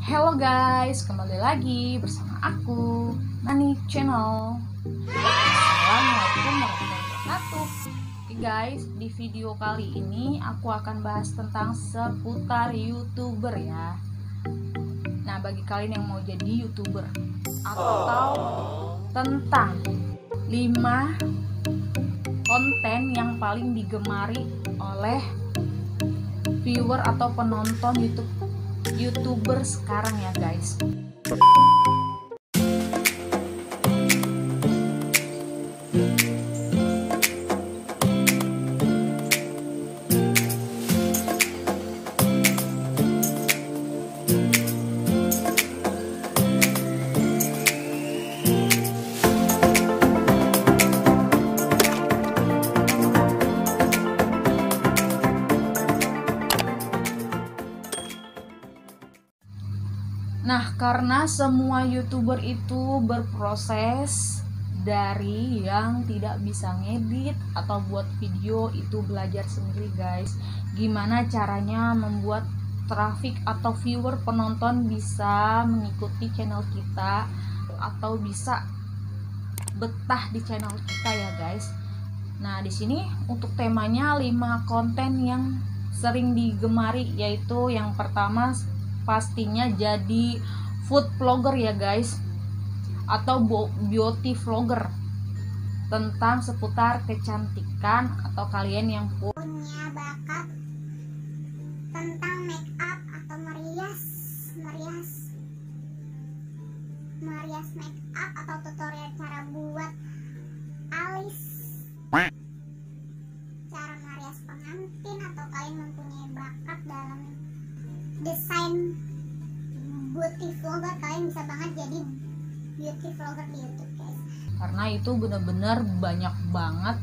Hello guys, kembali lagi bersama aku, Nani Channel. Assalamualaikum warahmatullahi wabarakatuh. Oke guys, di video kali ini aku akan bahas tentang seputar YouTuber ya. Nah, bagi kalian yang mau jadi YouTuber atau tentang 5 konten yang paling digemari oleh viewer atau penonton YouTuber sekarang ya guys. Nah, karena semua YouTuber itu berproses dari yang tidak bisa ngedit atau buat video itu belajar sendiri guys. Gimana caranya membuat traffic atau viewer penonton bisa mengikuti channel kita atau bisa betah di channel kita ya guys. Nah, di sini untuk temanya 5 konten yang sering digemari, yaitu yang pertama pastinya jadi food vlogger ya guys, atau beauty vlogger tentang seputar kecantikan atau kalian yang punya bakat tentang make up atau merias make up atau tutorial cara buat alis, cara merias pengantin, atau kalian mempunyai bakat dalam desain beauty vlogger, kalian bisa banget jadi beauty vlogger di YouTube guys. Karena itu benar-benar banyak banget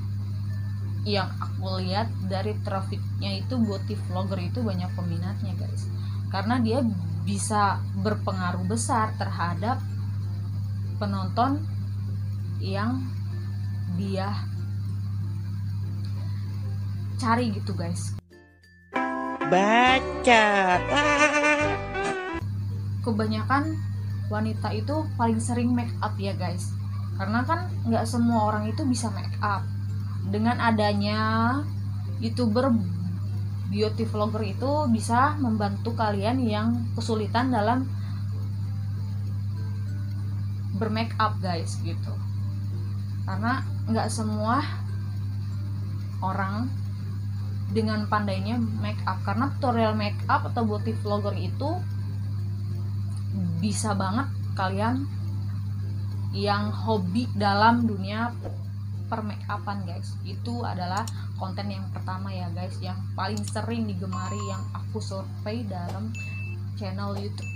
yang aku lihat dari trafficnya itu, beauty vlogger itu banyak peminatnya guys, karena dia bisa berpengaruh besar terhadap penonton yang dia cari gitu guys. Baca. Kebanyakan wanita itu paling sering make up ya guys, karena kan nggak semua orang itu bisa make up. Dengan adanya YouTuber beauty vlogger itu bisa membantu kalian yang kesulitan dalam bermake up guys gitu, karena nggak semua orang dengan pandainya make up. Karena tutorial make up atau beauty vlogger itu bisa banget kalian yang hobi dalam dunia per make upan guys. Itu adalah konten yang pertama ya guys, yang paling sering digemari yang aku survei dalam channel YouTube.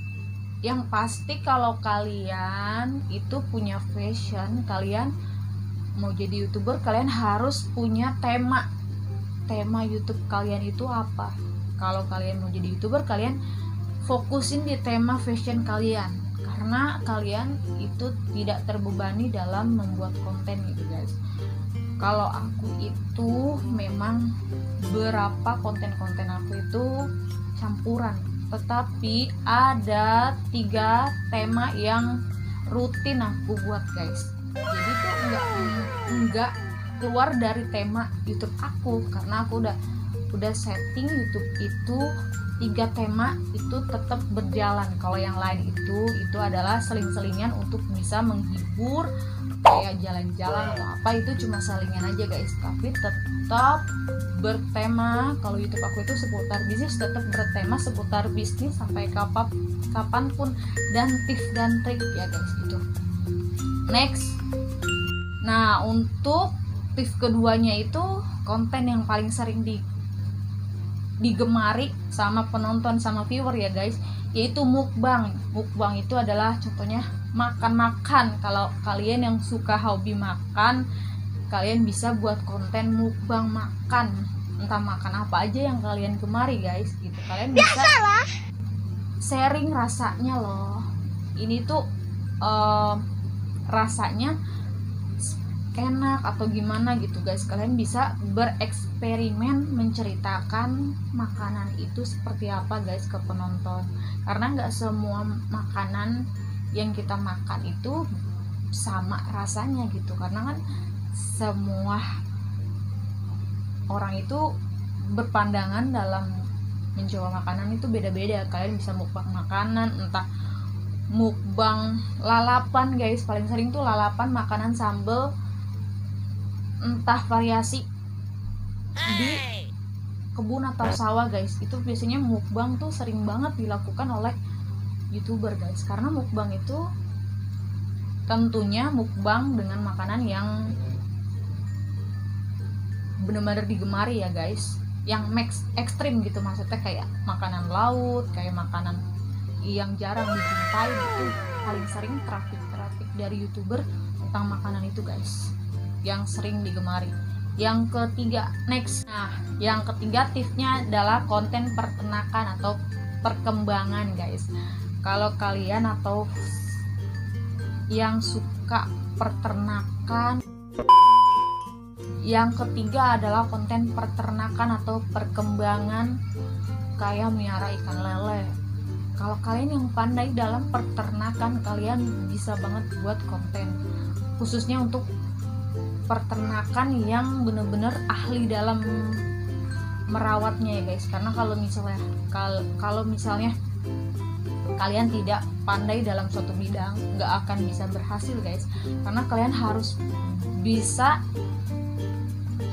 Yang pasti kalau kalian itu punya fashion, kalian mau jadi YouTuber, kalian harus punya tema YouTube kalian itu apa. Kalau kalian mau jadi YouTuber, kalian fokusin di tema fashion kalian, karena kalian itu tidak terbebani dalam membuat konten gitu guys. Kalau aku itu memang berapa konten-konten aku itu campuran, tetapi ada 3 tema yang rutin aku buat guys. Jadi tuh enggak keluar dari tema YouTube aku, karena aku udah setting YouTube itu 3 tema itu tetap berjalan. Kalau yang lain itu adalah seling-selingan untuk bisa menghibur, kayak jalan-jalan atau apa, itu cuma selingan aja guys. Tapi tetap bertema. Kalau YouTube aku itu seputar bisnis, tetap bertema seputar bisnis sampai kapanpun, dan tips dan trik ya guys gitu. Next. Nah, untuk tips keduanya itu konten yang paling sering digemari sama penonton sama viewer ya guys, yaitu mukbang. Mukbang itu adalah contohnya makan-makan. Kalau kalian yang suka hobi makan, kalian bisa buat konten mukbang makan, entah makan apa aja yang kalian gemari guys gitu. Kalian bisa sharing rasanya loh. Ini tuh rasanya enak atau gimana gitu guys. Kalian bisa bereksperimen menceritakan makanan itu seperti apa guys ke penonton, karena nggak semua makanan yang kita makan itu sama rasanya gitu, karena kan semua orang itu berpandangan dalam mencoba makanan itu beda-beda. Kalian bisa mukbang makanan, entah mukbang lalapan guys, paling sering tuh lalapan makanan sambel, entah variasi di kebun atau sawah guys. Itu biasanya mukbang tuh sering banget dilakukan oleh YouTuber guys, karena mukbang itu tentunya mukbang dengan makanan yang benar-benar digemari ya guys, yang max ekstrim gitu, maksudnya kayak makanan laut, kayak makanan yang jarang dijumpai gitu. Paling sering traffic dari YouTuber tentang makanan itu guys, yang sering digemari. Yang ketiga, next. Nah, yang ketiga tipsnya adalah konten peternakan atau perkembangan guys. Kalau kalian atau yang suka peternakan, yang ketiga adalah konten peternakan atau perkembangan, kayak miara ikan lele. Kalau kalian yang pandai dalam peternakan, kalian bisa banget buat konten khususnya untuk peternakan yang bener-bener ahli dalam merawatnya ya guys. Karena kalau misalnya kalian tidak pandai dalam suatu bidang, nggak akan bisa berhasil guys, karena kalian harus bisa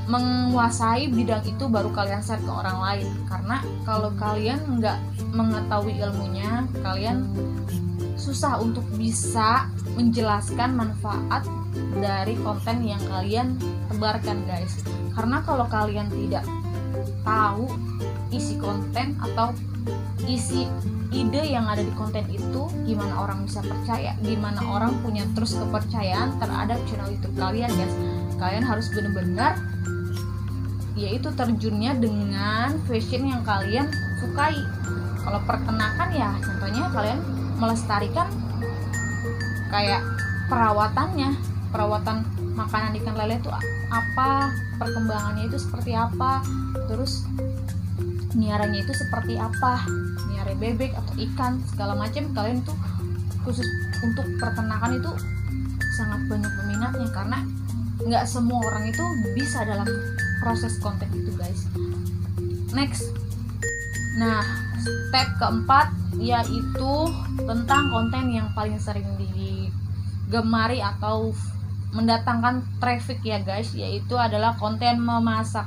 menguasai bidang itu baru kalian share ke orang lain. Karena kalau kalian nggak mengetahui ilmunya, kalian susah untuk bisa menjelaskan manfaat dari konten yang kalian tebarkan guys. Karena kalau kalian tidak tahu isi konten atau isi ide yang ada di konten itu, gimana orang bisa percaya, gimana orang punya terus kepercayaan terhadap channel YouTube kalian guys. Kalian harus benar-benar yaitu terjunnya dengan fashion yang kalian sukai. Kalau peternakan ya contohnya kalian melestarikan kayak perawatan makanan ikan lele itu apa, perkembangannya itu seperti apa, terus miaranya itu seperti apa, miara bebek atau ikan segala macam. Kalian tuh khusus untuk peternakan itu sangat banyak peminatnya, karena nggak semua orang itu bisa dalam proses konten itu guys. Next, nah step keempat yaitu tentang konten yang paling sering digemari atau mendatangkan traffic ya guys, yaitu adalah konten memasak.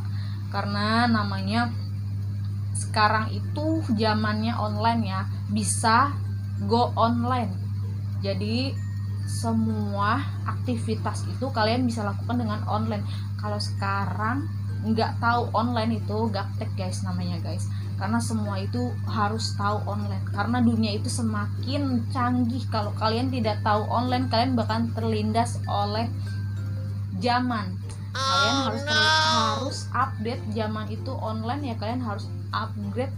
Karena namanya sekarang itu zamannya online ya, bisa go online. Jadi semua aktivitas itu kalian bisa lakukan dengan online. Kalau sekarang nggak tahu online itu gaptek guys namanya guys, karena semua itu harus tahu online, karena dunia itu semakin canggih. Kalau kalian tidak tahu online, kalian bakal terlindas oleh zaman. Kalian harus update zaman itu online ya, kalian harus upgrade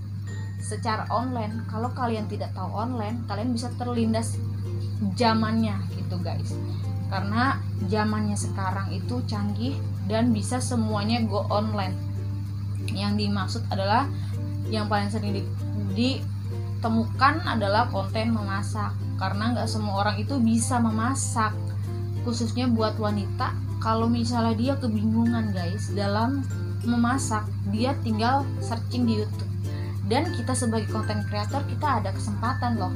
secara online. Kalau kalian tidak tahu online, kalian bisa terlindas zamannya gitu guys, karena zamannya sekarang itu canggih dan bisa semuanya go online. Yang dimaksud adalah yang paling sering ditemukan adalah konten memasak, karena nggak semua orang itu bisa memasak, khususnya buat wanita. Kalau misalnya dia kebingungan guys dalam memasak, dia tinggal searching di YouTube. Dan kita sebagai konten creator, kita ada kesempatan loh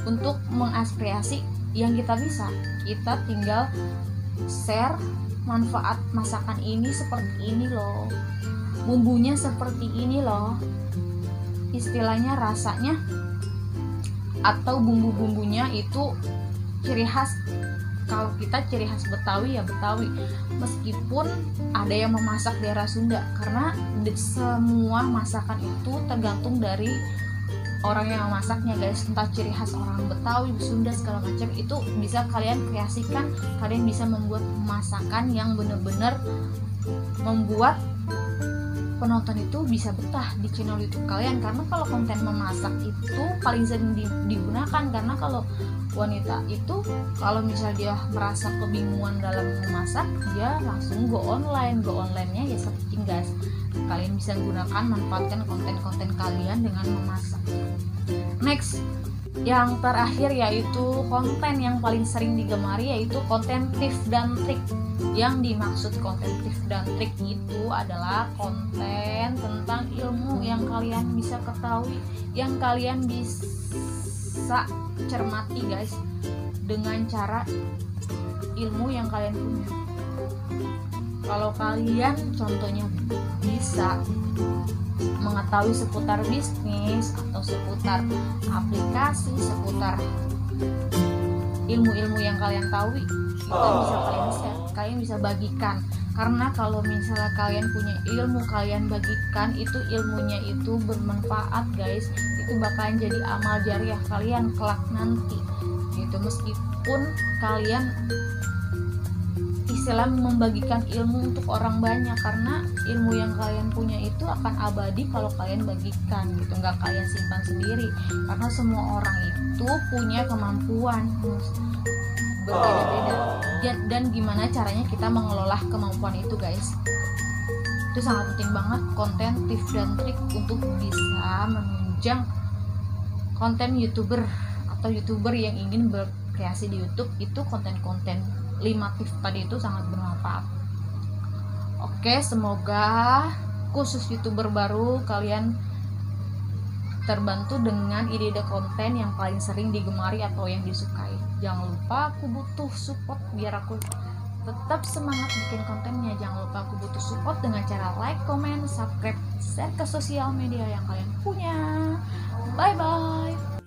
untuk mengaspirasi yang kita bisa. Kita tinggal share manfaat masakan ini seperti ini loh, bumbunya seperti ini loh, istilahnya rasanya atau bumbu-bumbunya itu ciri khas. Kalau kita ciri khas Betawi ya Betawi, meskipun ada yang memasak daerah Sunda, karena semua masakan itu tergantung dari orang yang memasaknya guys. Entah ciri khas orang Betawi, Sunda segala macam itu bisa kalian kreasikan. Kalian bisa membuat masakan yang benar-benar membuat penonton itu bisa betah di channel YouTube kalian. Karena kalau konten memasak itu paling sering digunakan, karena kalau wanita itu kalau misal dia merasa kebingungan dalam memasak, dia langsung go online-nya ya searching guys. Kalian bisa gunakan, manfaatkan konten-konten kalian dengan memasak. Next, yang terakhir yaitu konten yang paling sering digemari, yaitu konten tips dan trik. Yang dimaksud konten tips dan trik itu adalah konten tentang ilmu yang kalian bisa ketahui, yang kalian bisa cermati guys, dengan cara ilmu yang kalian punya. Kalau kalian contohnya bisa mengetahui seputar bisnis atau seputar aplikasi, seputar ilmu-ilmu yang kalian tahu, itu bisa kalian share, kalian bisa bagikan. Karena kalau misalnya kalian punya ilmu, kalian bagikan, itu ilmunya itu bermanfaat guys, itu bakalan jadi amal jariah kalian kelak nanti gitu. Meskipun kalian istilah membagikan ilmu untuk orang banyak, karena ilmu yang kalian punya itu akan abadi kalau kalian bagikan gitu, nggak kalian simpan sendiri. Karena semua orang itu punya kemampuan berbeda-beda, dan gimana caranya kita mengelola kemampuan itu guys. Itu sangat penting banget konten tips dan trik untuk bisa menunjang konten YouTuber atau YouTuber yang ingin berkreasi di YouTube. Itu konten-konten 5 tips tadi itu sangat bermanfaat. Oke, semoga khusus YouTuber baru kalian terbantu dengan ide-ide konten yang paling sering digemari atau yang disukai. Jangan lupa aku butuh support biar aku tetap semangat bikin kontennya. Jangan lupa aku butuh support dengan cara like, comment, subscribe, share ke sosial media yang kalian punya. Bye bye.